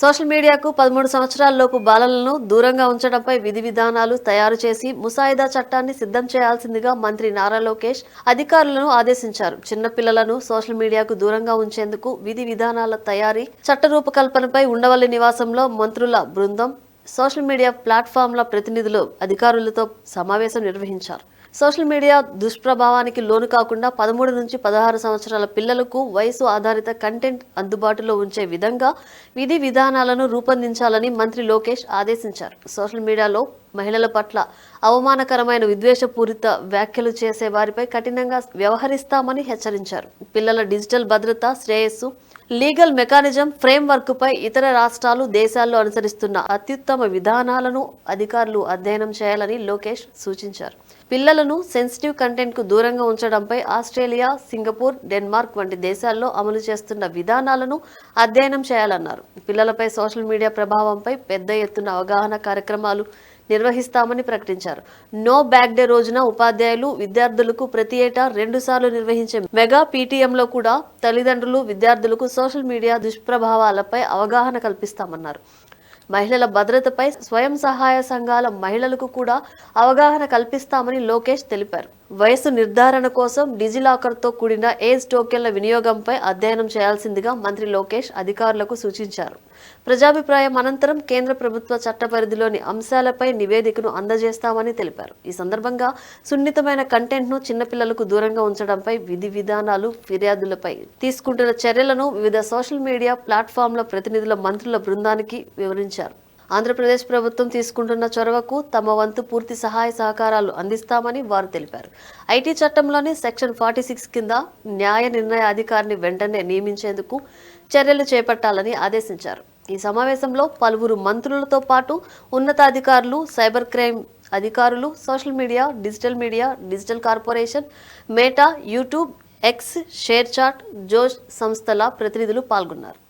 Social మీడియాకు 13 సంవత్సరాలలోపు బాలలను దూరంగా ఉంచడంపై విధి విధానాలు తయారు చేసి ముసాయిదా చట్టాన్ని సిద్ధం చేయాల్సిందిగా మంత్రి నారా లోకేష్ అధికారులను ఆదేశించారు. చిన్నపిల్లలను సోషల్ మీడియాకు దూరంగా ఉంచేందుకు విధి విధానాల తయారీ, చట్ట రూపకల్పనపై ఉండవల్లి నివాసంలో మంత్రుల బృందం, సోషల్ మీడియా ప్లాట్ఫామ్ల ప్రతినిధులు అధికారులతో సమావేశం నిర్వహించారు. సోషల్ మీడియా దుష్ప్రభావానికి లోను కాకుండా 13 నుంచి 16 సంవత్సరాల పిల్లలకు వయసు ఆధారిత కంటెంట్ అందుబాటులో ఉంచే విధంగా విధి విధానాలను రూపొందించాలని మంత్రి లోకేష్ ఆదేశించారు. సోషల్ మీడియాలో మహిళల పట్ల అవమానకరమైన విద్వేషపూరిత వ్యాఖ్యలు చేసే వారిపై కఠినంగా వ్యవహరిస్తామని హెచ్చరించారు. పిల్లల డిజిటల్ భద్రత, శ్రేయస్సు, లీగల్ మెకానిజం ఫ్రేమ్వర్క్పై ఇతర రాష్ట్రాలు, దేశాల్లో అనుసరిస్తున్న అత్యుత్తమ విధానాలను అధికారులు అధ్యయనం చేయాలని లోకేష్ సూచించారు. పిల్లలను సెన్సిటివ్ కంటెంట్కు దూరంగా ఉంచడంపై ఆస్ట్రేలియా, సింగపూర్, డెన్మార్క్ వంటి దేశాల్లో అమలు చేస్తున్న విధానాలను అధ్యయనం చేయాలన్నారు. పిల్లలపై సోషల్ మీడియా ప్రభావంపై పెద్ద ఎత్తున అవగాహన కార్యక్రమాలు నిర్వహిస్తామని ప్రకటించారు. నో బ్యాక్ డే రోజున ఉపాధ్యాయులు, విద్యార్థులకు ప్రతి ఏటా 2 సార్లు నిర్వహించే మెగా పీటీఎంలో కూడా తల్లిదండ్రులు, విద్యార్థులకు సోషల్ మీడియా దుష్ప్రభావాలపై అవగాహన కల్పిస్తామన్నారు. మహిళల భద్రతపై స్వయం సహాయ సంఘాల మహిళలకు కూడా అవగాహన కల్పిస్తామని లోకేష్ తెలిపారు. వయసు నిర్ధారణ కోసం డిజిలాకర్తో కూడిన ఏజ్ టోకెన్ల వినియోగంపై అధ్యయనం చేయాల్సిందిగా మంత్రి లోకేష్ అధికారులకు సూచించారు. ప్రజాభిప్రాయం అనంతరం కేంద్ర ప్రభుత్వ చట్ట పరిధిలోని అంశాలపై నివేదికను అందజేస్తామని తెలిపారు. ఈ సందర్భంగా సున్నితమైన కంటెంట్ను చిన్నపిల్లలకు దూరంగా ఉంచడంపై విధి విధానాలు, ఫిర్యాదులపై తీసుకుంటున్న చర్యలను వివిధ సోషల్ మీడియా ప్లాట్ఫామ్ల ప్రతినిధుల మంత్రుల బృందానికి వివరించారు. ఆంధ్రప్రదేశ్ ప్రభుత్వం తీసుకుంటున్న చొరవకు తమ వంతు పూర్తి సహాయ సహకారాలు అందిస్తామని వారు తెలిపారు. ఐటీ చట్టంలోని సెక్షన్ 46 కింద న్యాయ నిర్ణయ అధికారిని వెంటనే నియమించేందుకు చర్యలు చేపట్టాలని ఆదేశించారు. ఈ సమావేశంలో పలువురు మంత్రులతో పాటు ఉన్నతాధికారులు, సైబర్ క్రైమ్ అధికారులు, social media, digital corporation, మేటా, YouTube, X, share chat, జోష్ సంస్థల ప్రతినిధులు పాల్గొన్నారు.